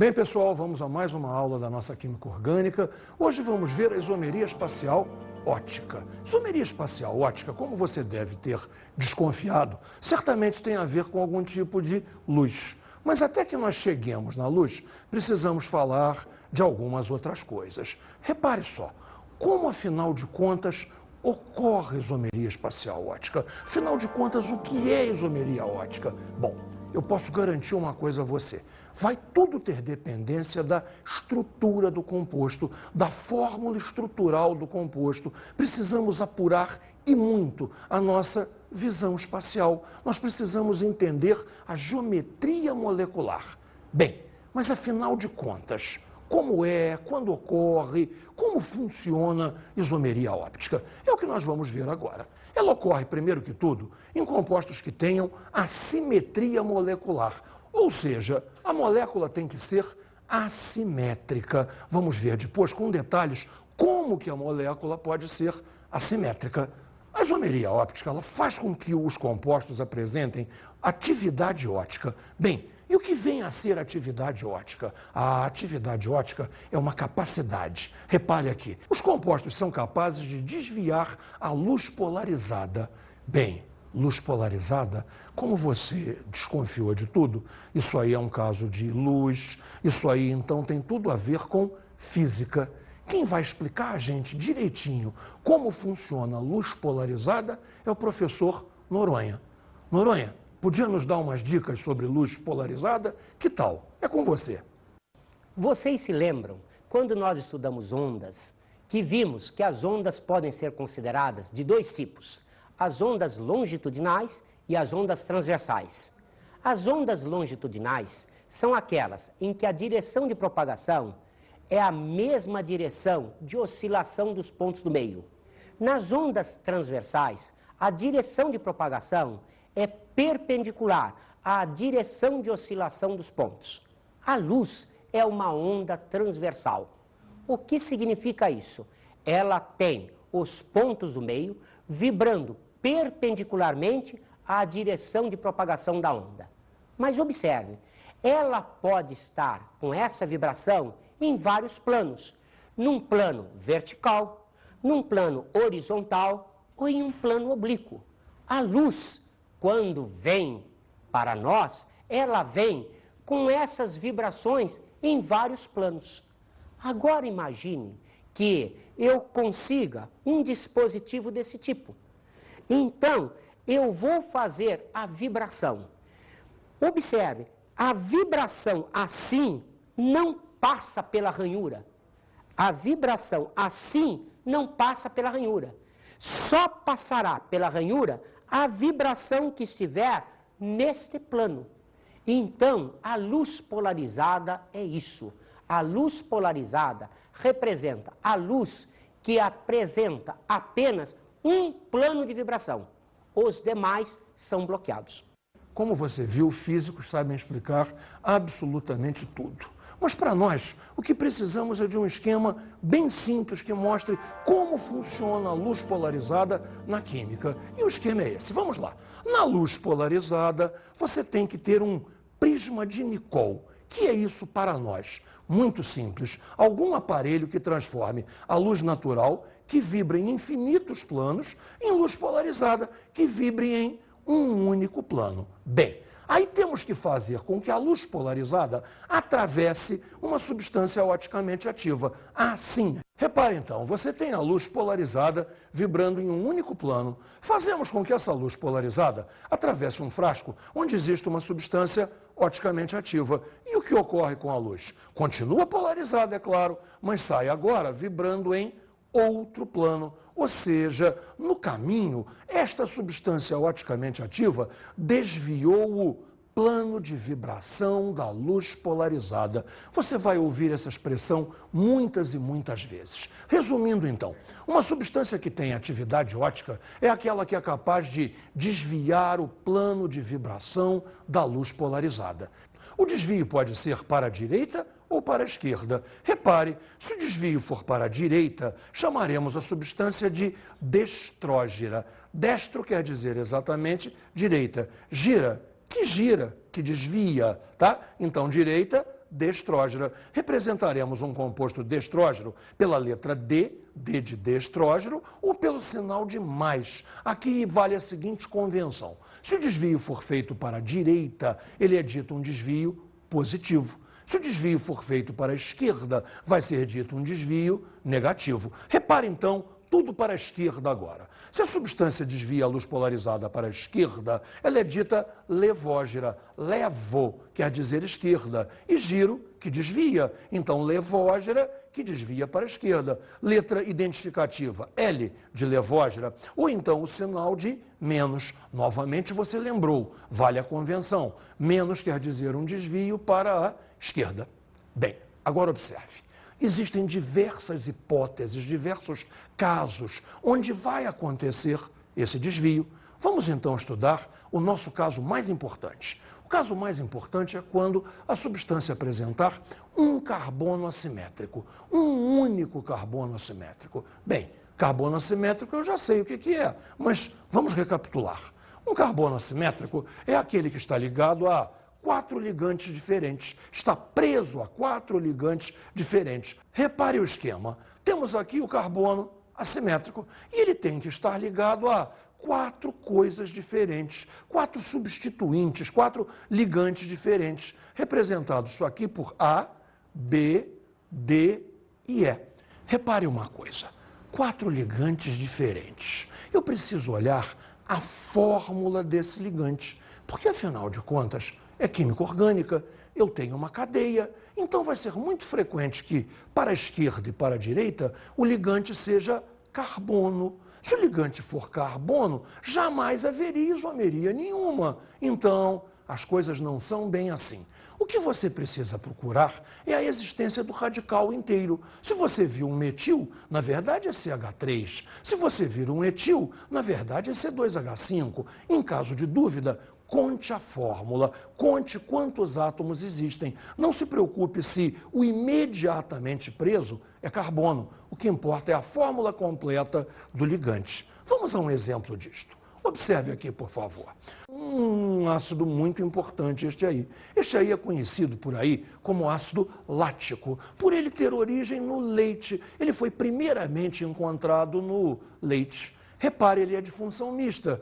Bem, pessoal, vamos a mais uma aula da nossa química orgânica. Hoje vamos ver a isomeria espacial ótica. Isomeria espacial ótica, como você deve ter desconfiado, certamente tem a ver com algum tipo de luz. Mas até que nós cheguemos na luz, precisamos falar de algumas outras coisas. Repare só, como afinal de contas ocorre isomeria espacial ótica? Afinal de contas, o que é isomeria ótica? Bom, eu posso garantir uma coisa a você. Vai tudo ter dependência da estrutura do composto, da fórmula estrutural do composto. Precisamos apurar e muito a nossa visão espacial. Nós precisamos entender a geometria molecular. Bem, mas afinal de contas, como é, quando ocorre, como funciona isomeria óptica? É o que nós vamos ver agora. Ela ocorre, primeiro que tudo, em compostos que tenham assimetria molecular. Ou seja, a molécula tem que ser assimétrica. Vamos ver depois com detalhes como que a molécula pode ser assimétrica. A isomeria óptica ela faz com que os compostos apresentem atividade ótica. Bem, e o que vem a ser atividade ótica? A atividade ótica é uma capacidade. Repare aqui, os compostos são capazes de desviar a luz polarizada. Bem, luz polarizada, como você desconfiou de tudo, isso aí é um caso de luz, isso aí então tem tudo a ver com física. Quem vai explicar a gente direitinho como funciona a luz polarizada é o professor Noronha. Noronha, podia nos dar umas dicas sobre luz polarizada? Que tal? É com você. Vocês se lembram, quando nós estudamos ondas, que vimos que as ondas podem ser consideradas de dois tipos: as ondas longitudinais e as ondas transversais. As ondas longitudinais são aquelas em que a direção de propagação é a mesma direção de oscilação dos pontos do meio. Nas ondas transversais, a direção de propagação é perpendicular à direção de oscilação dos pontos. A luz é uma onda transversal. O que significa isso? Ela tem os pontos do meio vibrando perpendicularmente à direção de propagação da onda. Mas observe, ela pode estar com essa vibração em vários planos. Num plano vertical, num plano horizontal ou em um plano oblíquo. A luz, quando vem para nós, ela vem com essas vibrações em vários planos. Agora imagine que eu consiga um dispositivo desse tipo. Então, eu vou fazer a vibração. Observe, a vibração assim não passa pela ranhura. A vibração assim não passa pela ranhura. Só passará pela ranhura a vibração que estiver neste plano. Então, a luz polarizada é isso. A luz polarizada representa a luz que apresenta apenas um plano de vibração. Os demais são bloqueados. Como você viu, físicos sabem explicar absolutamente tudo. Mas para nós, o que precisamos é de um esquema bem simples que mostre como funciona a luz polarizada na química. E o esquema é esse. Vamos lá. Na luz polarizada, você tem que ter um prisma de Nicol. Que é isso para nós? Muito simples. Algum aparelho que transforme a luz natural, que vibra em infinitos planos, em luz polarizada, que vibre em um único plano. Bem, aí temos que fazer com que a luz polarizada atravesse uma substância oticamente ativa. Assim, repare então, você tem a luz polarizada vibrando em um único plano. Fazemos com que essa luz polarizada atravesse um frasco onde existe uma substância oticamente ativa. E o que ocorre com a luz? Continua polarizada, é claro, mas sai agora vibrando em outro plano. Ou seja, no caminho, esta substância oticamente ativa desviou o plano de vibração da luz polarizada. Você vai ouvir essa expressão muitas e muitas vezes. Resumindo então, uma substância que tem atividade ótica é aquela que é capaz de desviar o plano de vibração da luz polarizada. O desvio pode ser para a direita ou para a esquerda. Repare, se o desvio for para a direita, chamaremos a substância de destrógira. Destro quer dizer exatamente direita. Gira, que desvia, tá? Então, direita, destrógera. Representaremos um composto destrógero pela letra D, D de destrógero, ou pelo sinal de mais. Aqui vale a seguinte convenção. Se o desvio for feito para a direita, ele é dito um desvio positivo. Se o desvio for feito para a esquerda, vai ser dito um desvio negativo. Repare, então, tudo para a esquerda agora. Se a substância desvia a luz polarizada para a esquerda, ela é dita levógera. Levo quer dizer esquerda. E giro, que desvia. Então, levógera, que desvia para a esquerda. Letra identificativa, L de levógera. Ou então o sinal de menos. Novamente você lembrou, vale a convenção. Menos quer dizer um desvio para a esquerda. Bem, agora observe. Existem diversas hipóteses, diversos casos onde vai acontecer esse desvio. Vamos então estudar o nosso caso mais importante. O caso mais importante é quando a substância apresentar um carbono assimétrico, um único carbono assimétrico. Bem, carbono assimétrico eu já sei o que é, mas vamos recapitular. Um carbono assimétrico é aquele que está ligado a 4 ligantes diferentes. Está preso a 4 ligantes diferentes. Repare o esquema. Temos aqui o carbono assimétrico e ele tem que estar ligado a 4 coisas diferentes, 4 substituintes, 4 ligantes diferentes, representados aqui por A, B, D e E. Repare uma coisa. 4 ligantes diferentes. Eu preciso olhar a fórmula desse ligante, porque afinal de contas é química orgânica, eu tenho uma cadeia, então vai ser muito frequente que, para a esquerda e para a direita, o ligante seja carbono. Se o ligante for carbono, jamais haveria isomeria nenhuma. Então, as coisas não são bem assim. O que você precisa procurar é a existência do radical inteiro. Se você viu um metil, na verdade é CH3. Se você vir um etil, na verdade é C2H5. Em caso de dúvida, conte a fórmula, conte quantos átomos existem. Não se preocupe se o imediatamente preso é carbono. O que importa é a fórmula completa do ligante. Vamos a um exemplo disto. Observe aqui, por favor. Um ácido muito importante este aí. Este aí é conhecido por aí como ácido lático, por ele ter origem no leite. Ele foi primeiramente encontrado no leite. Repare, ele é de função mista.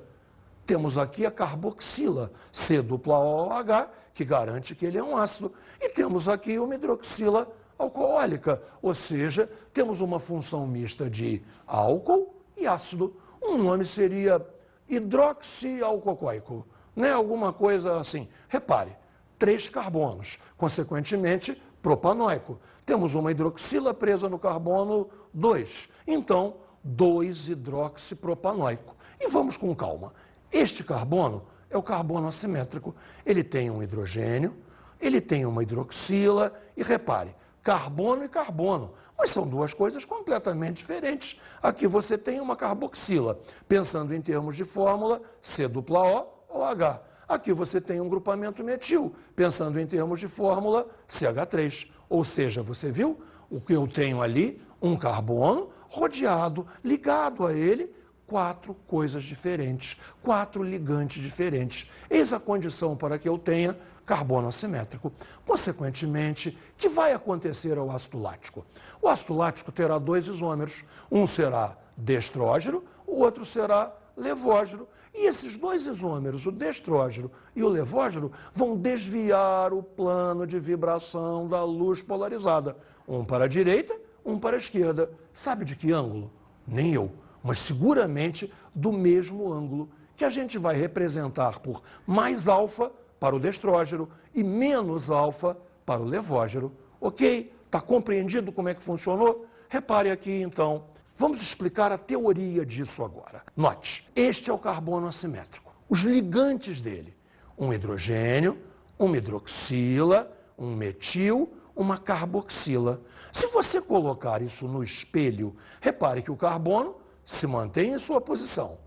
Temos aqui a carboxila, C-OH, que garante que ele é um ácido. E temos aqui uma hidroxila alcoólica, ou seja, temos uma função mista de álcool e ácido. Um nome seria hidroxialcoóico, né? Alguma coisa assim. Repare, 3 carbonos, consequentemente, propanóico. Temos uma hidroxila presa no carbono 2, então 2-hidroxipropanóico. E vamos com calma. Este carbono é o carbono assimétrico. Ele tem um hidrogênio, ele tem uma hidroxila e repare, carbono e carbono, mas são duas coisas completamente diferentes. Aqui você tem uma carboxila, pensando em termos de fórmula, C-OO-H. Aqui você tem um grupamento metil, pensando em termos de fórmula, CH3. Ou seja, você viu o que eu tenho ali? Um carbono rodeado, ligado a ele, 4 coisas diferentes, 4 ligantes diferentes. Eis a condição para que eu tenha carbono assimétrico. Consequentemente, o que vai acontecer ao ácido lático? O ácido lático terá 2 isômeros. Um será destrógeno, o outro será levógeno. E esses 2 isômeros, o destrógeno e o levógeno, vão desviar o plano de vibração da luz polarizada. Um para a direita, um para a esquerda. Sabe de que ângulo? Nem eu. Mas seguramente do mesmo ângulo, que a gente vai representar por mais alfa para o destrógeno e menos alfa para o levógeno. Ok? Está compreendido como é que funcionou? Repare aqui, então. Vamos explicar a teoria disso agora. Note, este é o carbono assimétrico. Os ligantes dele, um hidrogênio, uma hidroxila, um metil, uma carboxila. Se você colocar isso no espelho, repare que o carbono se mantém em sua posição.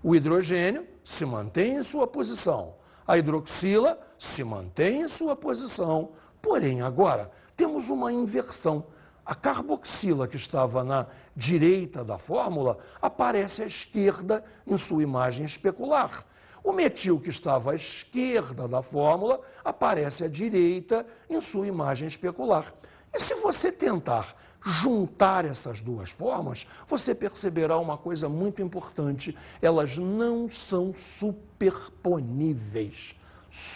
O hidrogênio se mantém em sua posição. A hidroxila se mantém em sua posição. Porém, agora, temos uma inversão. A carboxila, que estava na direita da fórmula, aparece à esquerda em sua imagem especular. O metil que estava à esquerda da fórmula aparece à direita em sua imagem especular. E se você tentar juntar essas duas formas, você perceberá uma coisa muito importante. Elas não são superponíveis.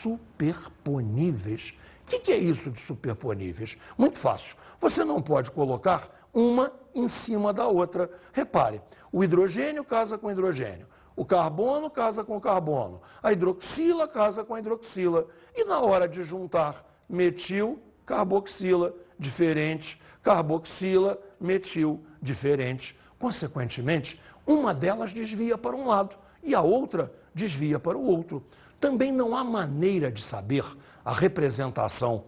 Superponíveis. O que é isso de superponíveis? Muito fácil. Você não pode colocar uma em cima da outra. Repare, o hidrogênio casa com hidrogênio. O carbono casa com carbono. A hidroxila casa com a hidroxila. E na hora de juntar metil, carboxila, diferente, carboxila, metil, diferente. Consequentemente, uma delas desvia para um lado e a outra desvia para o outro. Também não há maneira de saber a representação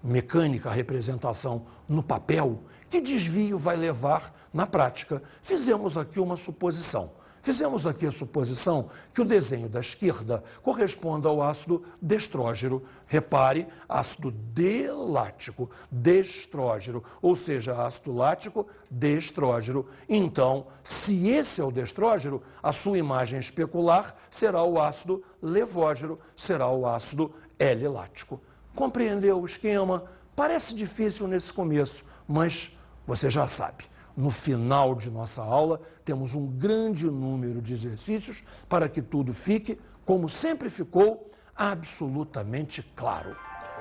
mecânica, a representação no papel, que desvio vai levar na prática. Fizemos aqui uma suposição. Fizemos aqui a suposição que o desenho da esquerda corresponda ao ácido destrógeno. Repare, ácido delático, destrógeno, ou seja, ácido lático, destrógeno. Então, se esse é o destrógeno, a sua imagem especular será o ácido levógeno, será o ácido L-lático. Compreendeu o esquema? Parece difícil nesse começo, mas você já sabe. No final de nossa aula, temos um grande número de exercícios para que tudo fique, como sempre ficou, absolutamente claro.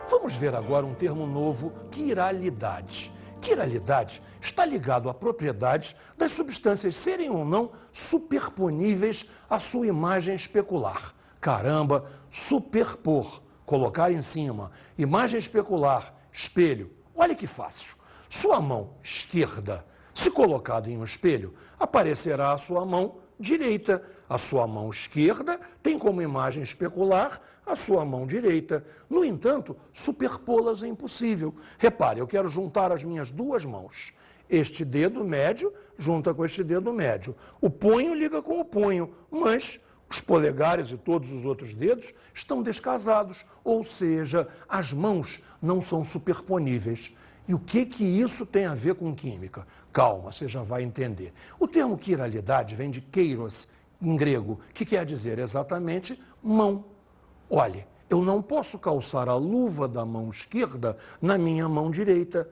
Vamos ver agora um termo novo, quiralidade. Quiralidade está ligado à propriedade das substâncias serem ou não superponíveis à sua imagem especular. Caramba, superpor, colocar em cima, imagem especular, espelho. Olha que fácil. Sua mão esquerda, se colocado em um espelho, aparecerá a sua mão direita. A sua mão esquerda tem como imagem especular a sua mão direita. No entanto, superpô-las é impossível. Repare, eu quero juntar as minhas duas mãos. Este dedo médio junta com este dedo médio. O punho liga com o punho, mas os polegares e todos os outros dedos estão descasados, ou seja, as mãos não são superponíveis. E o que isso tem a ver com química? Calma, você já vai entender. O termo quiralidade vem de keiros, em grego, que quer dizer exatamente mão. Olhe, eu não posso calçar a luva da mão esquerda na minha mão direita.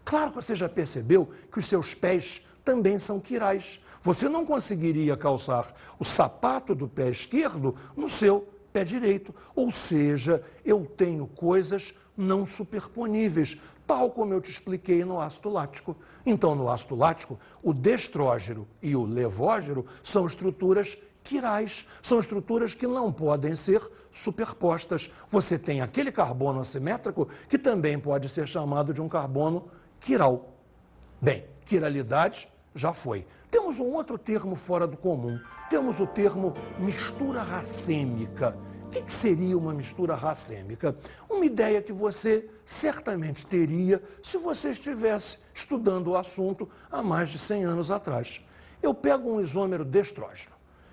Claro que você já percebeu que os seus pés também são quirais. Você não conseguiria calçar o sapato do pé esquerdo no seu pé direito. Ou seja, eu tenho coisas não superponíveis, tal como eu te expliquei no ácido lático. Então, no ácido lático, o destrógeno e o levógeno são estruturas quirais, são estruturas que não podem ser superpostas. Você tem aquele carbono assimétrico que também pode ser chamado de um carbono quiral. Bem, quiralidade já foi. Temos um outro termo fora do comum. Temos o termo mistura racêmica. O que seria uma mistura racêmica? Uma ideia que você certamente teria se você estivesse estudando o assunto há mais de 100 anos atrás. Eu pego um isômero destrógeno,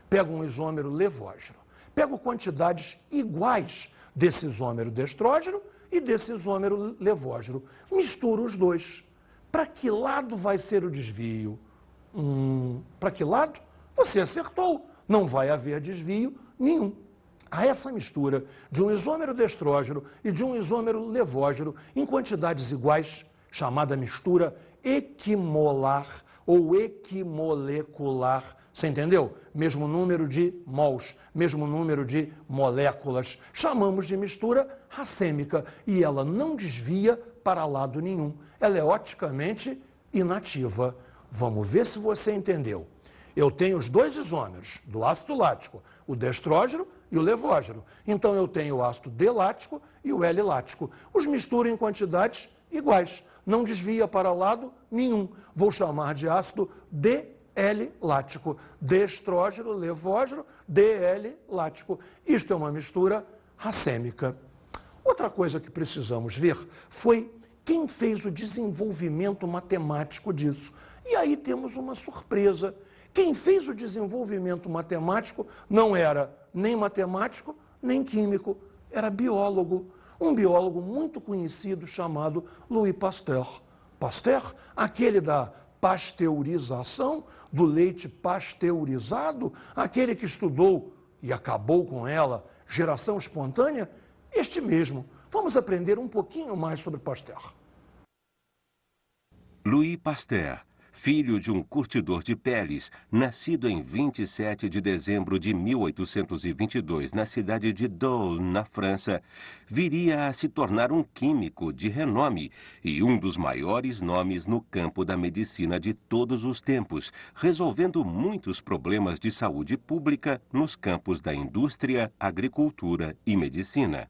pego um isômero levógeno, pego quantidades iguais desse isômero destrógeno e desse isômero levógeno, misturo os dois. Para que lado vai ser o desvio? Para que lado? Você acertou, não vai haver desvio nenhum. A essa mistura de um isômero destrógeno e de um isômero levógeno em quantidades iguais, chamada mistura equimolar ou equimolecular, você entendeu? Mesmo número de mols, mesmo número de moléculas, chamamos de mistura racêmica e ela não desvia para lado nenhum, ela é oticamente inativa. Vamos ver se você entendeu. Eu tenho os dois isômeros do ácido lático, o destrógeno e o levógeno. Então eu tenho o ácido D-lático e o L-lático. Os misturo em quantidades iguais. Não desvia para lado nenhum. Vou chamar de ácido DL-lático. Destrógeno, levógeno, DL-lático. Isto é uma mistura racêmica. Outra coisa que precisamos ver foi quem fez o desenvolvimento matemático disso. E aí temos uma surpresa. Quem fez o desenvolvimento matemático não era nem matemático, nem químico, era biólogo. Um biólogo muito conhecido chamado Louis Pasteur. Pasteur, aquele da pasteurização, do leite pasteurizado, aquele que estudou e acabou com ela, geração espontânea? Este mesmo. Vamos aprender um pouquinho mais sobre Pasteur. Louis Pasteur, filho de um curtidor de peles, nascido em 27 de dezembro de 1822 na cidade de Dole, na França, viria a se tornar um químico de renome e um dos maiores nomes no campo da medicina de todos os tempos, resolvendo muitos problemas de saúde pública nos campos da indústria, agricultura e medicina.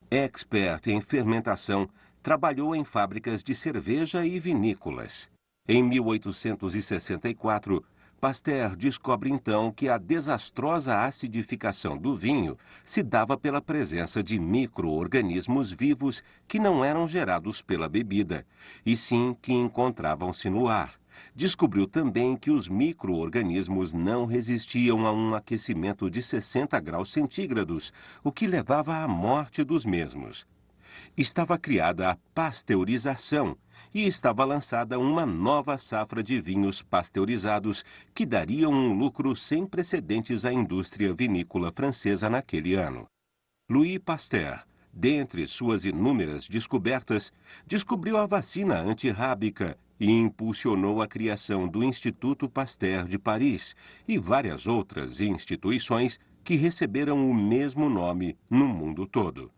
Expert em fermentação, trabalhou em fábricas de cerveja e vinícolas. Em 1864, Pasteur descobre então que a desastrosa acidificação do vinho se dava pela presença de micro-organismos vivos que não eram gerados pela bebida, e sim que encontravam-se no ar. Descobriu também que os micro-organismos não resistiam a um aquecimento de 60 graus centígrados, o que levava à morte dos mesmos. Estava criada a pasteurização e estava lançada uma nova safra de vinhos pasteurizados que dariam um lucro sem precedentes à indústria vinícola francesa naquele ano. Louis Pasteur, dentre suas inúmeras descobertas, descobriu a vacina antirrábica e impulsionou a criação do Instituto Pasteur de Paris e várias outras instituições que receberam o mesmo nome no mundo todo.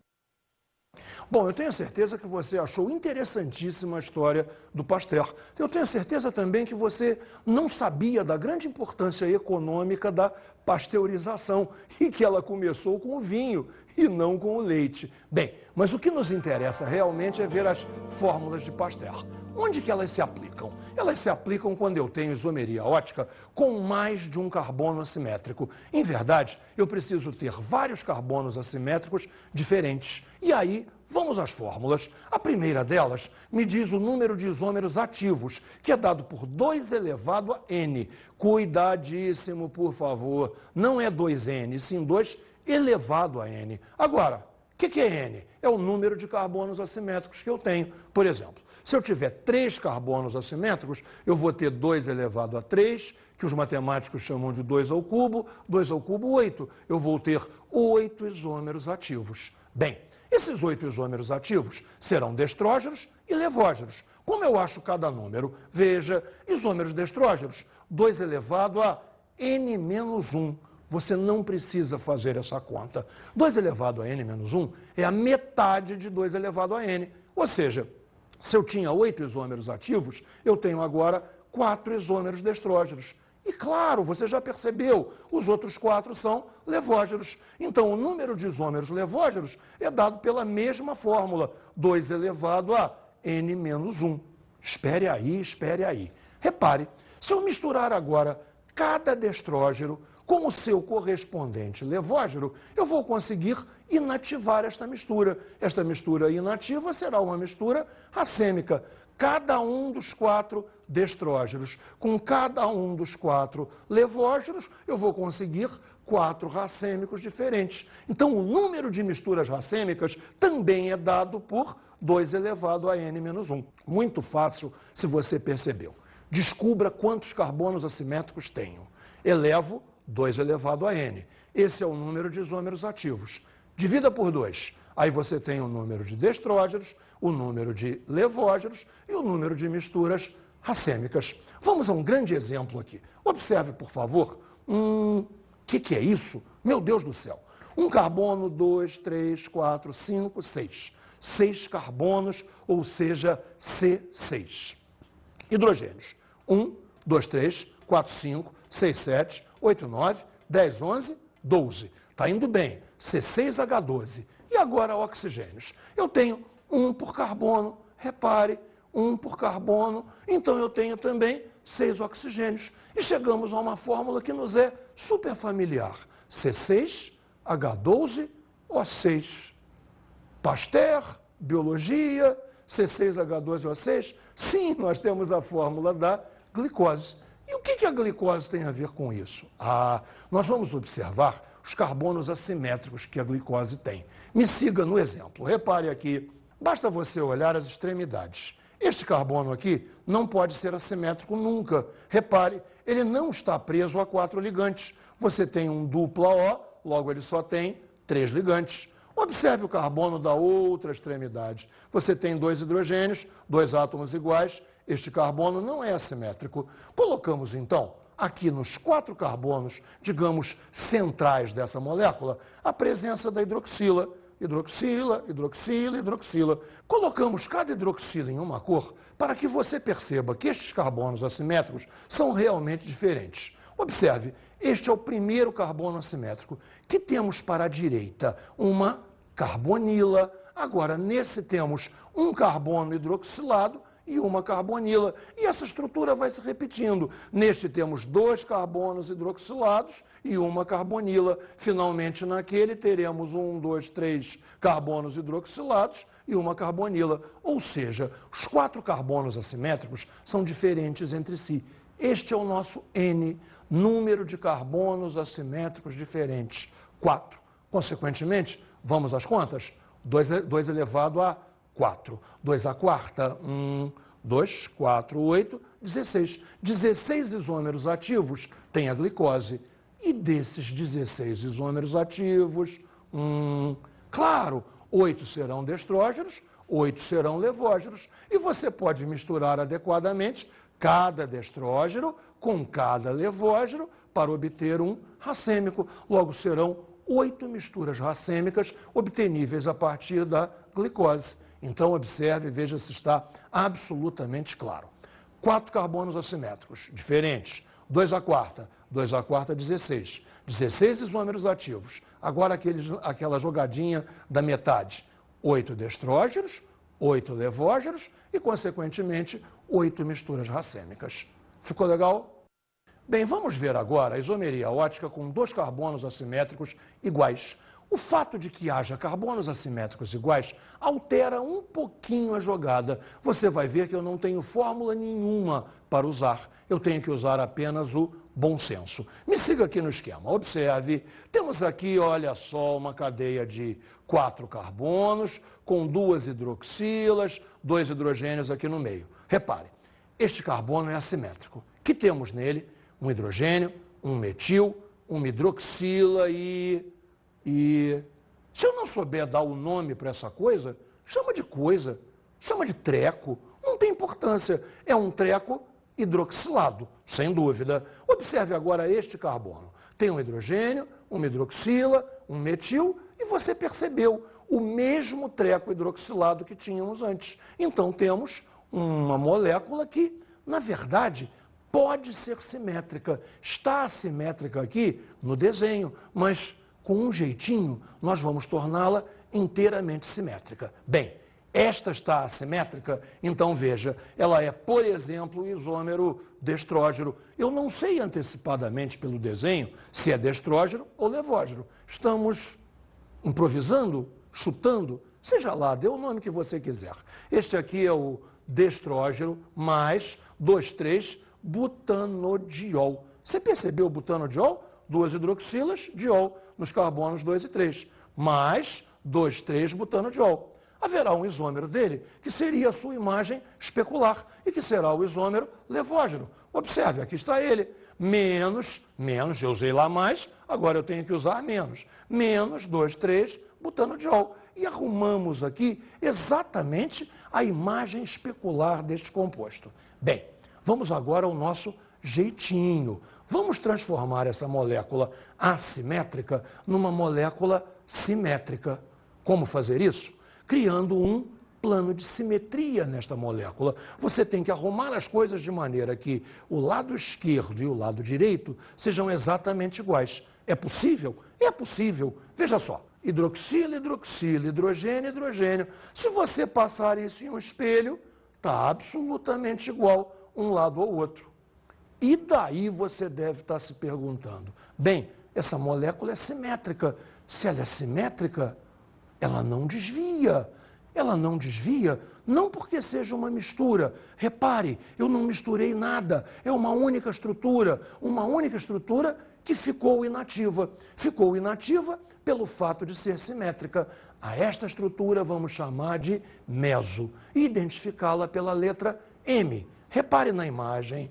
Bom, eu tenho certeza que você achou interessantíssima a história do Pasteur. Eu tenho certeza também que você não sabia da grande importância econômica da pasteurização e que ela começou com o vinho e não com o leite. Bem, mas o que nos interessa realmente é ver as fórmulas de Pasteur. Onde que elas se aplicam? Elas se aplicam quando eu tenho isomeria ótica com mais de um carbono assimétrico. Em verdade, eu preciso ter vários carbonos assimétricos diferentes. E aí, vamos às fórmulas. A primeira delas me diz o número de isômeros ativos, que é dado por 2 elevado a n. Cuidadíssimo, por favor. Não é 2n, sim 2 elevado a n. Agora, o que é n? É o número de carbonos assimétricos que eu tenho. Por exemplo, se eu tiver 3 carbonos assimétricos, eu vou ter 2 elevado a 3, que os matemáticos chamam de 2 ao cubo, 2 ao cubo, 8. Eu vou ter 8 isômeros ativos. Bem, esses 8 isômeros ativos serão destrógenos e levógenos. Como eu acho cada número? Veja, isômeros destrógenos, 2 elevado a n menos 1. Você não precisa fazer essa conta. 2 elevado a n menos 1 é a metade de 2 elevado a n. Ou seja, se eu tinha 8 isômeros ativos, eu tenho agora 4 isômeros destrógenos. E claro, você já percebeu, os outros 4 são levógenos. Então, o número de isômeros levógenos é dado pela mesma fórmula, 2 elevado a n menos 1. Espere aí, espere aí. Repare, se eu misturar agora cada destrógeno com o seu correspondente levógeno, eu vou conseguir inativar esta mistura. Esta mistura inativa será uma mistura racêmica. Cada um dos 4 destrógenos com cada um dos 4 levógenos, eu vou conseguir 4 racêmicos diferentes. Então, o número de misturas racêmicas também é dado por 2 elevado a n menos 1. Muito fácil, se você percebeu. Descubra quantos carbonos assimétricos tenho. Elevo 2 elevado a n. Esse é o número de isômeros ativos. Divida por 2. Aí você tem o número de destrógenos, o número de levógenos e o número de misturas racêmicas. Vamos a um grande exemplo aqui. Observe, por favor. Que é isso? Meu Deus do céu. Um carbono, 2, 3, 4, 5, 6. 6 carbonos, ou seja, C6. Hidrogênios. 1, 2, 3, 4, 5, 6, 7, 8, 9, 10, 11, 12. Está indo bem. C6H12. E agora oxigênios. Eu tenho 1 por carbono. Repare, 1 por carbono. Então eu tenho também 6 oxigênios. E chegamos a uma fórmula que nos é super familiar. C6H12O6. Pasteur, biologia, C6H12O6. Sim, nós temos a fórmula da glicose. E o que a glicose tem a ver com isso? Nós vamos observar os carbonos assimétricos que a glicose tem. Me siga no exemplo. Repare aqui, basta você olhar as extremidades. Este carbono aqui não pode ser assimétrico nunca. Repare, ele não está preso a 4 ligantes. Você tem um dupla O, logo ele só tem 3 ligantes. Observe o carbono da outra extremidade. Você tem 2 hidrogênios, 2 átomos iguais. Este carbono não é assimétrico. Colocamos, então, aqui nos 4 carbonos, digamos, centrais dessa molécula, a presença da hidroxila. Hidroxila, hidroxila, hidroxila. Colocamos cada hidroxila em uma cor para que você perceba que estes carbonos assimétricos são realmente diferentes. Observe, este é o primeiro carbono assimétrico, que temos para a direita uma carbonila. Agora, nesse temos um carbono hidroxilado e uma carbonila. E essa estrutura vai se repetindo. Neste temos 2 carbonos hidroxilados e uma carbonila. Finalmente, naquele teremos 1, 2, 3 carbonos hidroxilados e uma carbonila. Ou seja, os 4 carbonos assimétricos são diferentes entre si. Este é o nosso N, número de carbonos assimétricos diferentes, 4. Consequentemente, vamos às contas? 2 elevado a 4. 2 à quarta, 1, 2, 4, 8, 16. 16 isômeros ativos tem a glicose. E desses 16 isômeros ativos, claro, 8 serão destrógenos, 8 serão levógenos. E você pode misturar adequadamente cada destrógeno com cada levógeno para obter um racêmico. Logo, serão 8 misturas racêmicas obteníveis a partir da glicose. Então, observe e veja se está absolutamente claro. 4 carbonos assimétricos, diferentes. 2 à quarta, 16. 16 isômeros ativos. Agora, aquela jogadinha da metade. 8 destrógenos, 8 levógenos e, consequentemente, 8 misturas racêmicas. Ficou legal? Bem, vamos ver agora a isomeria ótica com 2 carbonos assimétricos iguais. O fato de que haja carbonos assimétricos iguais altera um pouquinho a jogada. Você vai ver que eu não tenho fórmula nenhuma para usar. Eu tenho que usar apenas o bom senso. Me siga aqui no esquema. Observe, temos aqui, olha só, uma cadeia de 4 carbonos com 2 hidroxilas, 2 hidrogênios aqui no meio. Repare, este carbono é assimétrico. Que temos nele? Um hidrogênio, um metil, uma hidroxila e se eu não souber dar o nome para essa coisa, chama de coisa, chama de treco, não tem importância. É um treco hidroxilado, sem dúvida. Observe agora este carbono. Tem um hidrogênio, uma hidroxila, um metil e você percebeu o mesmo treco hidroxilado que tínhamos antes. Então temos uma molécula que, na verdade, pode ser simétrica. Está assimétrica aqui no desenho, mas com um jeitinho nós vamos torná-la inteiramente simétrica. Bem, esta está assimétrica, então veja, ela é, por exemplo, o isômero destrógeno. Eu não sei antecipadamente pelo desenho se é destrógeno ou levógeno. Estamos improvisando, chutando, seja lá, dê o nome que você quiser. Este aqui é o destrógeno mais 2,3-butanodiol. Você percebeu o butanodiol? 2 hidroxilas, diol, nos carbonos 2 e 3, mais 2,3-butanodiol. Haverá um isômero dele, que seria a sua imagem especular, e que será o isômero levógeno. Observe, aqui está ele, menos, eu usei lá mais, agora eu tenho que usar menos 2,3-butanodiol. E arrumamos aqui exatamente a imagem especular deste composto. Bem, vamos agora ao nosso jeitinho. Vamos transformar essa molécula assimétrica numa molécula simétrica. Como fazer isso? Criando um plano de simetria nesta molécula. Você tem que arrumar as coisas de maneira que o lado esquerdo e o lado direito sejam exatamente iguais. É possível? É possível. Veja só. Hidroxila, hidroxila, hidrogênio, hidrogênio. Se você passar isso em um espelho, está absolutamente igual um lado ao outro. E daí você deve estar se perguntando, bem, essa molécula é simétrica. Se ela é simétrica, ela não desvia. Ela não desvia, não porque seja uma mistura. Repare, eu não misturei nada. É uma única estrutura que ficou inativa. Ficou inativa pelo fato de ser simétrica. A esta estrutura vamos chamar de meso e identificá-la pela letra M. Repare na imagem.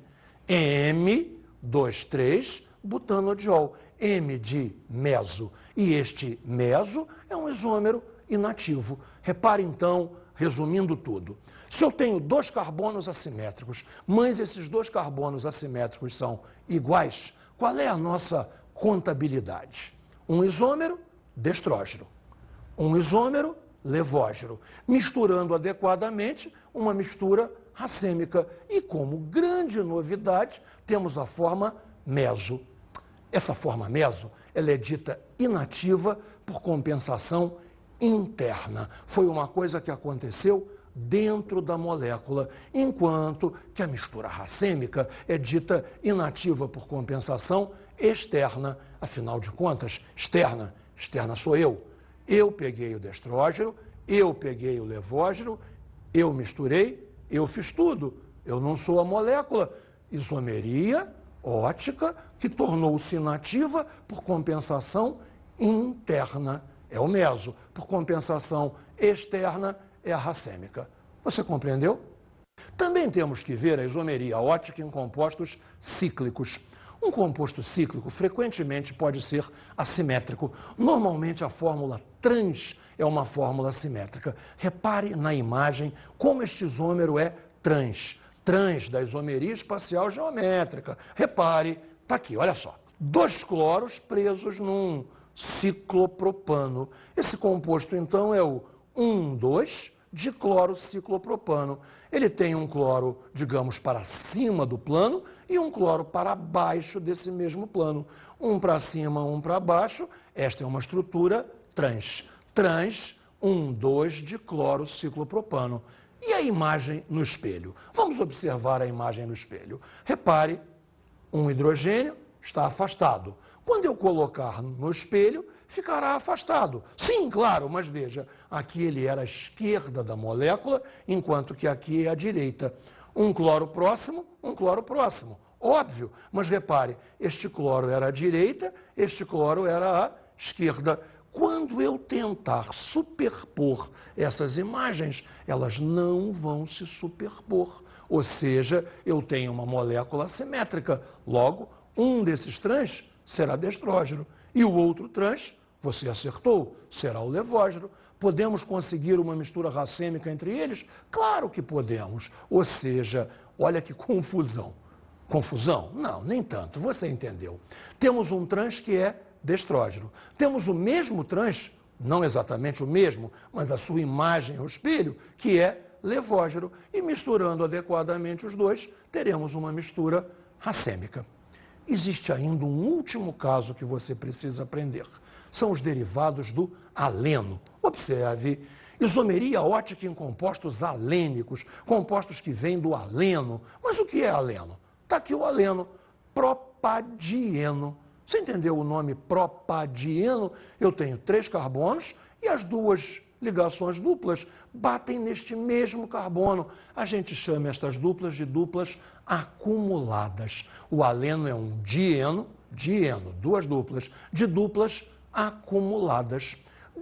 M, 2,3-butanodiol. M de meso. E este meso é um isômero inativo. Repare então, resumindo tudo. Se eu tenho dois carbonos assimétricos, mas esses dois carbonos assimétricos são iguais, qual é a nossa contabilidade? Um isômero, destrógeno. Um isômero, levógeno. Misturando adequadamente, uma mistura racêmica. E como grande novidade, temos a forma meso. Essa forma meso, ela é dita inativa por compensação interna. Foi uma coisa que aconteceu dentro da molécula, enquanto que a mistura racêmica é dita inativa por compensação externa. Afinal de contas, externa sou eu. Eu peguei o destrógeno, eu peguei o levógeno, eu misturei, eu fiz tudo. Eu não sou a molécula. Isomeria ótica que tornou-se inativa por compensação interna. É o meso. Por compensação externa é a racêmica. Você compreendeu? Também temos que ver a isomeria ótica em compostos cíclicos. Um composto cíclico frequentemente pode ser assimétrico. Normalmente a fórmula trans é uma fórmula simétrica. Repare na imagem como este isômero é trans. Trans da isomeria espacial geométrica. Repare, está aqui, olha só. 2 cloros presos num ciclopropano. Esse composto, então, é o 1,2 diclorociclopropano. Ele tem um cloro, digamos, para cima do plano e um cloro para baixo desse mesmo plano. Um para cima, um para baixo. Esta é uma estrutura trans. Trans 1,2 diclorociclopropano. E a imagem no espelho? Vamos observar a imagem no espelho. Repare, um hidrogênio está afastado. Quando eu colocar no espelho, ficará afastado. Sim, claro, mas veja, aqui ele era à esquerda da molécula, enquanto que aqui é à direita. Um cloro próximo, um cloro próximo. Óbvio, mas repare, este cloro era à direita, este cloro era à esquerda. Quando eu tentar superpor essas imagens, elas não vão se superpor. Ou seja, eu tenho uma molécula assimétrica. Logo, um desses trans será destrógeno e o outro trans, você acertou, será o levógeno. Podemos conseguir uma mistura racêmica entre eles? Claro que podemos. Ou seja, olha que confusão. Confusão? Não, nem tanto. Você entendeu. Temos um trans que é destrógeno. Temos o mesmo trans, não exatamente o mesmo, mas a sua imagem ao espelho, que é levógeno. E misturando adequadamente os dois, teremos uma mistura racêmica. Existe ainda um último caso que você precisa aprender. São os derivados do aleno. Observe, isomeria ótica em compostos alênicos, compostos que vêm do aleno. Mas o que é aleno? Está aqui o aleno, propadieno. Você entendeu o nome propadieno? Eu tenho 3 carbonos e as 2 ligações duplas batem neste mesmo carbono. A gente chama estas duplas de duplas acumuladas. O aleno é um dieno, 2 duplas, de duplas acumuladas.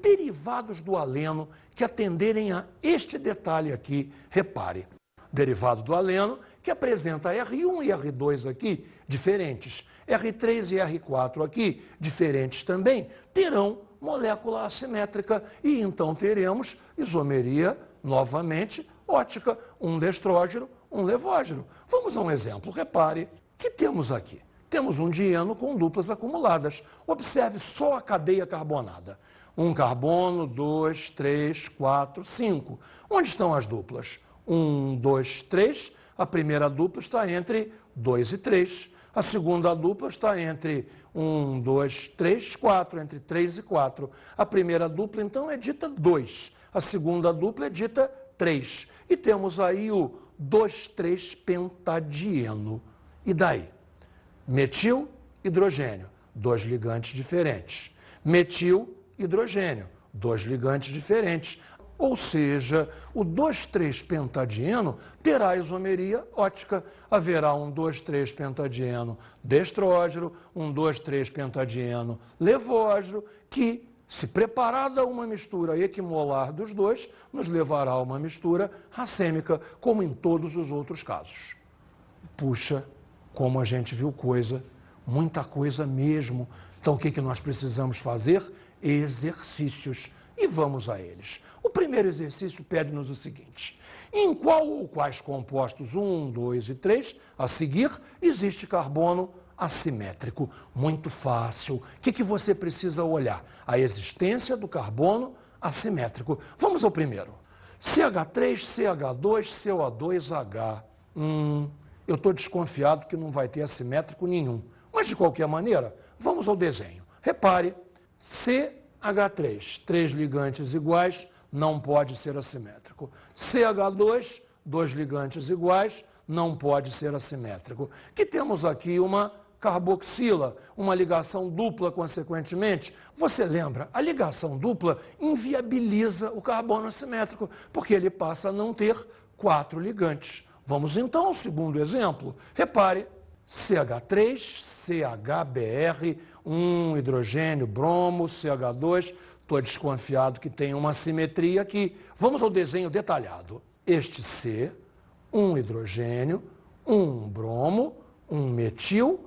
Derivados do aleno que atenderem a este detalhe aqui, repare. Derivado do aleno que apresenta R1 e R2 aqui diferentes. R3 e R4 aqui diferentes também, terão molécula assimétrica e então teremos isomeria novamente ótica, um destrógeno, um levógeno. Vamos a um exemplo. Repare que temos aqui. Temos um dieno com duplas acumuladas. Observe só a cadeia carbonada. Um carbono, 2, 3, 4, 5. Onde estão as duplas? 1, 2, 3. A primeira dupla está entre 2 e 3. A segunda dupla está entre 1, 2, 3, 4, entre 3 e 4. A primeira dupla, então, é dita 2. A segunda dupla é dita 3. E temos aí o 2,3 pentadieno. E daí? Metil, hidrogênio, 2 ligantes diferentes. Metil, hidrogênio, 2 ligantes diferentes. Ou seja, o 2,3 pentadieno terá isomeria ótica. Haverá um 2,3 pentadieno destrógeno, um 2,3 pentadieno levógeno, que, se preparada uma mistura equimolar dos dois, nos levará a uma mistura racêmica, como em todos os outros casos. Puxa, como a gente viu coisa, muita coisa mesmo. Então, o que nós precisamos fazer? Exercícios. E vamos a eles. O primeiro exercício pede-nos o seguinte: em qual ou quais compostos 1, 2 e 3 a seguir existe carbono assimétrico? Muito fácil. O que você precisa olhar? A existência do carbono assimétrico. Vamos ao primeiro. CH3, CH2, CO2H. Eu estou desconfiado que não vai ter assimétrico nenhum. Mas, de qualquer maneira, vamos ao desenho. Repare, CH3, 3 ligantes iguais, não pode ser assimétrico. CH2, 2 ligantes iguais, não pode ser assimétrico. Que temos aqui uma carboxila, uma ligação dupla, consequentemente. Você lembra, a ligação dupla inviabiliza o carbono assimétrico, porque ele passa a não ter 4 ligantes. Vamos então ao segundo exemplo. Repare, CH3, CHBr, hidrogênio, bromo, CH2. Estou desconfiado que tem uma assimetria aqui. Vamos ao desenho detalhado. Este C, hidrogênio, bromo, metil,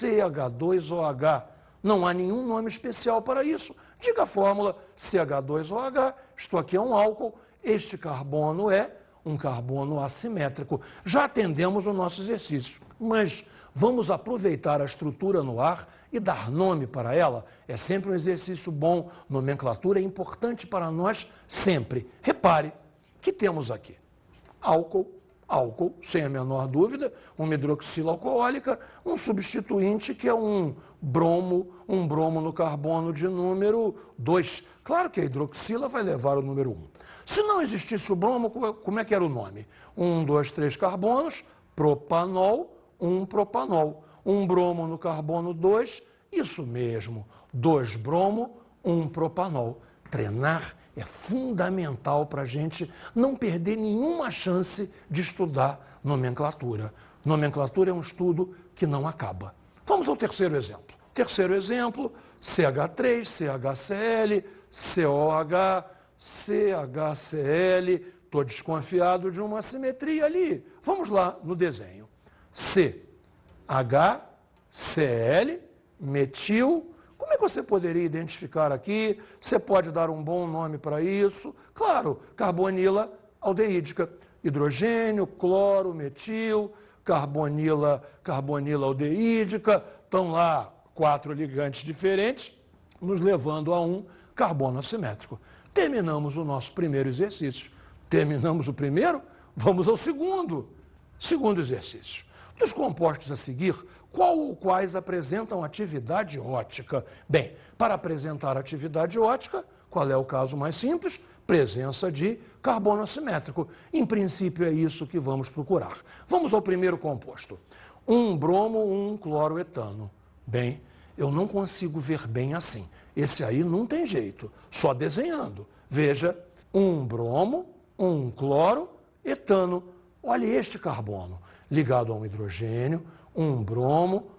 CH2OH. Não há nenhum nome especial para isso. Diga a fórmula CH2OH. Isto aqui é um álcool. Este carbono é um carbono assimétrico. Já atendemos o nosso exercício, mas vamos aproveitar a estrutura no ar e dar nome para ela. É sempre um exercício bom. Nomenclatura é importante para nós sempre. Repare que temos aqui álcool, sem a menor dúvida, uma hidroxila alcoólica, um substituinte que é um bromo no carbono de número 2. Claro que a hidroxila vai levar o número 1. Se não existisse o bromo, como é que era o nome? 1, 2, 3 carbonos, propanol, propanol. Bromo no carbono 2, isso mesmo, 2 bromo, propanol. Treinar é fundamental para a gente não perder nenhuma chance de estudar nomenclatura. Nomenclatura é um estudo que não acaba. Vamos ao terceiro exemplo. Terceiro exemplo, CH3, CHCl, COH, CHCl. Estou desconfiado de uma assimetria ali. Vamos lá no desenho. CHCl, metil. Como é que você poderia identificar aqui? Você pode dar um bom nome para isso. Claro, carbonila aldeídica. Hidrogênio, cloro, metil, carbonila aldeídica. Estão lá 4 ligantes diferentes, nos levando a um carbono assimétrico. Terminamos o nosso primeiro exercício. Terminamos o primeiro? Vamos ao segundo. Segundo exercício. Dos compostos a seguir, qual ou quais apresentam atividade ótica? Bem, para apresentar atividade ótica, qual é o caso mais simples? Presença de carbono assimétrico. Em princípio, é isso que vamos procurar. Vamos ao primeiro composto. Bromo, cloroetano. Bem, eu não consigo ver bem assim. Esse aí não tem jeito, só desenhando. Veja, bromo, cloroetano. Olha este carbono, ligado a um hidrogênio, bromo,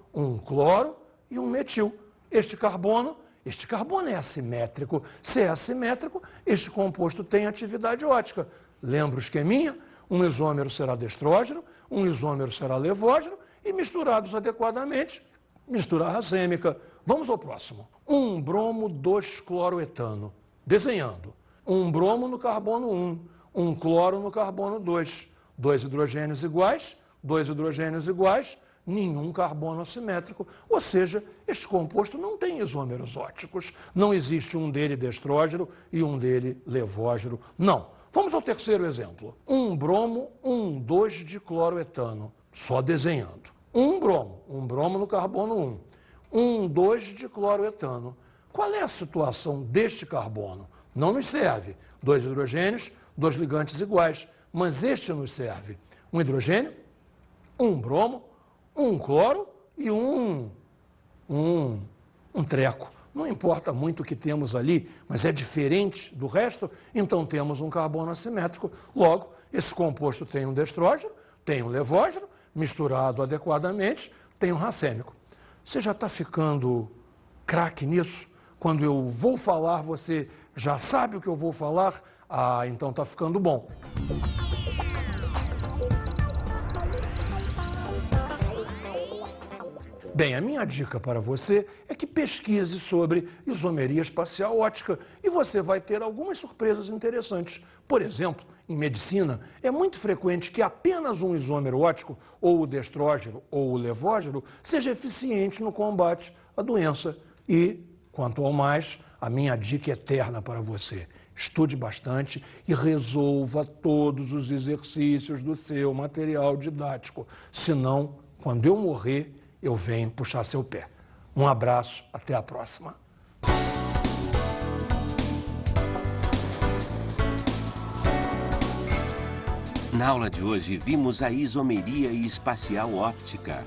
cloro e metil. Este carbono é assimétrico. Se é assimétrico, este composto tem atividade ótica. Lembra o esqueminha? Um isômero será destrógeno, um isômero será levógeno e misturados adequadamente, mistura racêmica. Vamos ao próximo. Bromo, 2-cloroetano. Desenhando. Bromo no carbono 1, cloro no carbono 2. 2 hidrogênios iguais, nenhum carbono assimétrico. Ou seja, este composto não tem isômeros óticos. Não existe um dele destrógeno e um dele levógeno. Não. Vamos ao terceiro exemplo. Bromo, 2-dicloroetano. Só desenhando. Bromo no carbono 1. 2-dicloroetano. Qual é a situação deste carbono? Não nos serve. 2 hidrogênios, 2 ligantes iguais. Mas este nos serve. Um hidrogênio, bromo, cloro e um treco. Não importa muito o que temos ali, mas é diferente do resto, então temos um carbono assimétrico. Logo, esse composto tem um destrógeno, tem um levógeno, misturado adequadamente, tem um racêmico. Você já está ficando craque nisso? Quando eu vou falar, você já sabe o que eu vou falar? Ah, então está ficando bom. Bem, a minha dica para você é que pesquise sobre isomeria espacial ótica e você vai ter algumas surpresas interessantes. Por exemplo, em medicina, é muito frequente que apenas um isômero óptico, ou o destrógeno ou o levógeno, seja eficiente no combate à doença. E, quanto ao mais, a minha dica eterna para você: estude bastante e resolva todos os exercícios do seu material didático. Senão, quando eu morrer, eu venho puxar seu pé. Um abraço, até a próxima. Na aula de hoje, vimos a isomeria espacial óptica.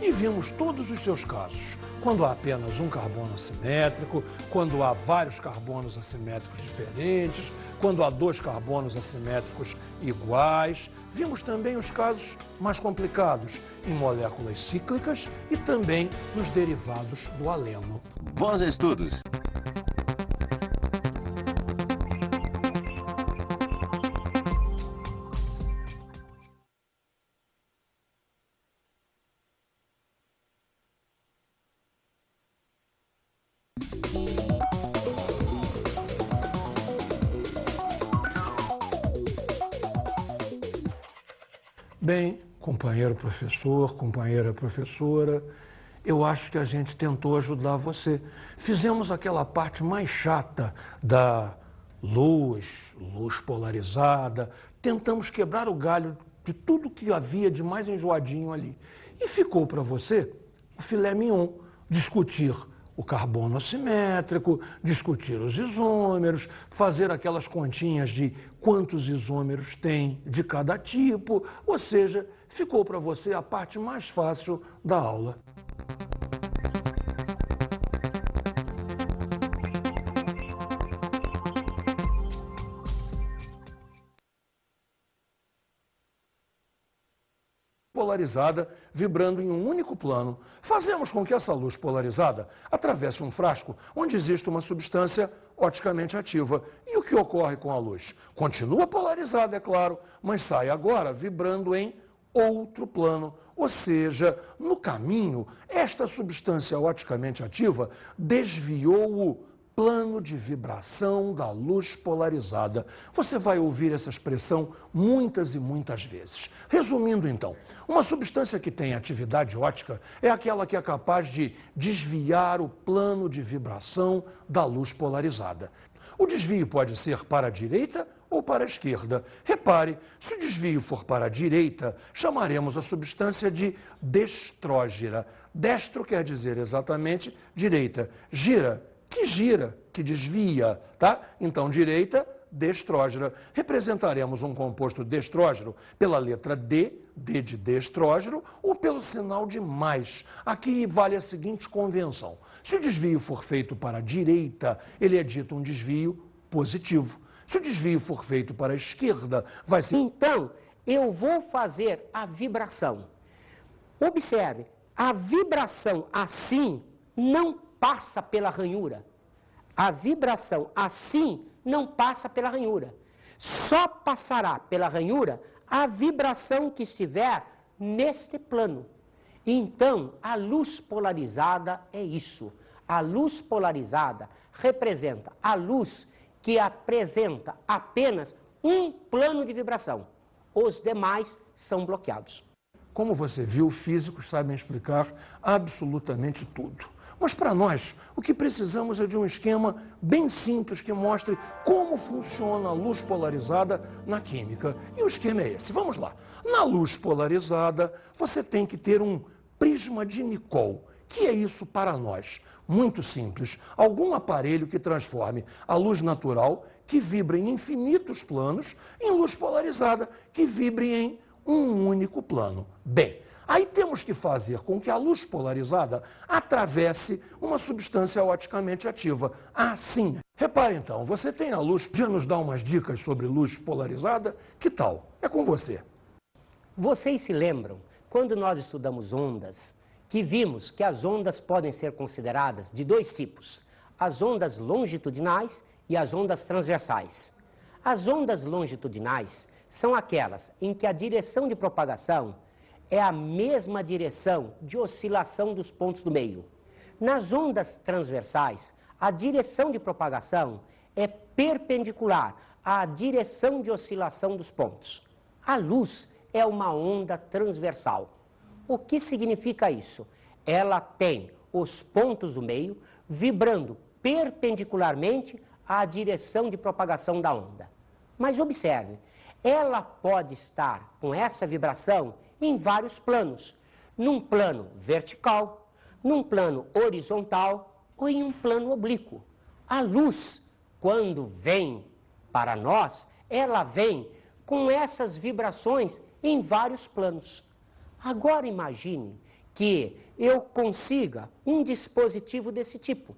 E vimos todos os seus casos. Quando há apenas um carbono assimétrico, quando há vários carbonos assimétricos diferentes, quando há dois carbonos assimétricos iguais. Vimos também os casos mais complicados em moléculas cíclicas e também nos derivados do haleno. Bons estudos! Bem, companheiro professor, companheira professora, eu acho que a gente tentou ajudar você. Fizemos aquela parte mais chata da luz polarizada, tentamos quebrar o galho de tudo que havia de mais enjoadinho ali. E ficou para você o filé mignon, discutir o carbono assimétrico, discutir os isômeros, fazer aquelas continhas de quantos isômeros tem de cada tipo, ou seja, ficou para você a parte mais fácil da aula. Polarizada vibrando em um único plano. Fazemos com que essa luz polarizada atravesse um frasco onde existe uma substância oticamente ativa. E o que ocorre com a luz? Continua polarizada, é claro, mas sai agora vibrando em outro plano. Ou seja, no caminho, esta substância oticamente ativa desviou o plano de vibração da luz polarizada. Você vai ouvir essa expressão muitas e muitas vezes. Resumindo então, uma substância que tem atividade ótica é aquela que é capaz de desviar o plano de vibração da luz polarizada. O desvio pode ser para a direita ou para a esquerda. Repare, se o desvio for para a direita, chamaremos a substância de destrógira. Destro quer dizer exatamente direita. Gira, que desvia, tá? Então, direita, destrógeno. Representaremos um composto destrógeno pela letra D, D de destrógeno, ou pelo sinal de mais. Aqui vale a seguinte convenção: se o desvio for feito para a direita, ele é dito um desvio positivo. Se o desvio for feito para a esquerda, vai ser... Então, eu vou fazer a vibração. Observe, a vibração assim não passa pela ranhura. A vibração assim não passa pela ranhura. Só passará pela ranhura a vibração que estiver neste plano. Então, a luz polarizada é isso. A luz polarizada representa a luz que apresenta apenas um plano de vibração. Os demais são bloqueados. Como você viu, físicos sabem explicar absolutamente tudo. Mas para nós, o que precisamos é de um esquema bem simples que mostre como funciona a luz polarizada na química. E o esquema é esse. Vamos lá. Na luz polarizada, você tem que ter um prisma de Nicol. Que é isso para nós? Muito simples. Algum aparelho que transforme a luz natural, que vibra em infinitos planos, em luz polarizada, que vibre em um único plano. Bem, aí temos que fazer com que a luz polarizada atravesse uma substância oticamente ativa. Assim. Repare então, você tem a luz, já nos dá umas dicas sobre luz polarizada? Que tal? É com você. Vocês se lembram, quando nós estudamos ondas, que vimos que as ondas podem ser consideradas de dois tipos: as ondas longitudinais e as ondas transversais. As ondas longitudinais são aquelas em que a direção de propagação é a mesma direção de oscilação dos pontos do meio. Nas ondas transversais, a direção de propagação é perpendicular à direção de oscilação dos pontos. A luz é uma onda transversal. O que significa isso? Ela tem os pontos do meio vibrando perpendicularmente à direção de propagação da onda. Mas observe, ela pode estar com essa vibração em vários planos. Num plano vertical, num plano horizontal ou em um plano oblíquo. A luz, quando vem para nós, ela vem com essas vibrações em vários planos. Agora imagine que eu consiga um dispositivo desse tipo.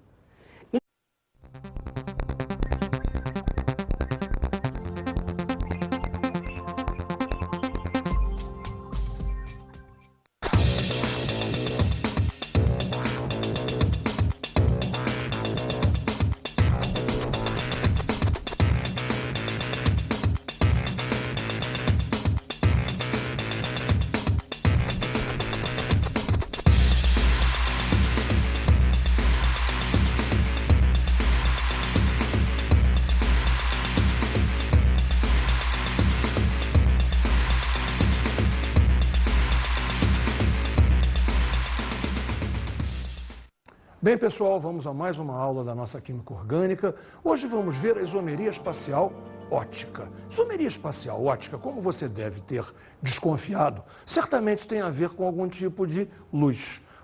Bem, pessoal, vamos a mais uma aula da nossa química orgânica. Hoje vamos ver a isomeria espacial ótica. Isomeria espacial ótica, como você deve ter desconfiado, certamente tem a ver com algum tipo de luz.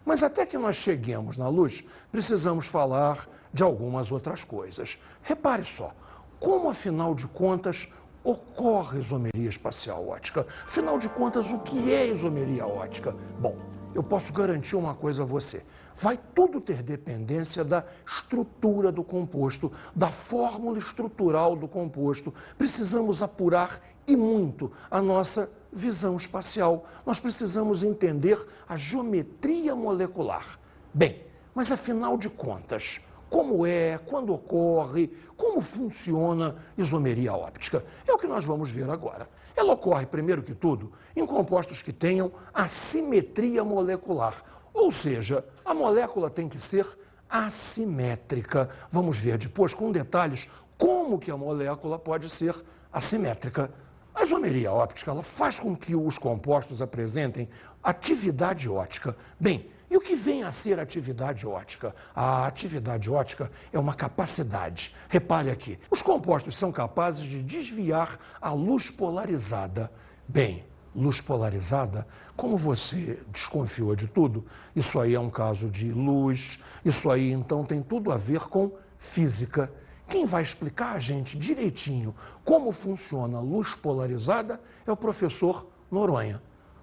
Mas até que nós cheguemos na luz, precisamos falar de algumas outras coisas. Repare só, como afinal de contas ocorre isomeria espacial ótica? Afinal de contas, o que é isomeria ótica? Bom, eu posso garantir uma coisa a você. Vai tudo ter dependência da estrutura do composto, da fórmula estrutural do composto. Precisamos apurar e muito a nossa visão espacial. Nós precisamos entender a geometria molecular. Bem, mas afinal de contas, como é, quando ocorre, como funciona isomeria óptica? É o que nós vamos ver agora. Ela ocorre, primeiro que tudo, em compostos que tenham assimetria molecular. Ou seja, a molécula tem que ser assimétrica. Vamos ver depois com detalhes como que a molécula pode ser assimétrica. A isomeria óptica ela faz com que os compostos apresentem atividade ótica. Bem, e o que vem a ser atividade ótica? A atividade ótica é uma capacidade. Repare aqui, os compostos são capazes de desviar a luz polarizada. Bem, luz polarizada, como você desconfiou de tudo, isso aí é um caso de luz, isso aí então tem tudo a ver com física. Quem vai explicar a gente direitinho como funciona a luz polarizada é o professor Noronha.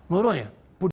Noronha,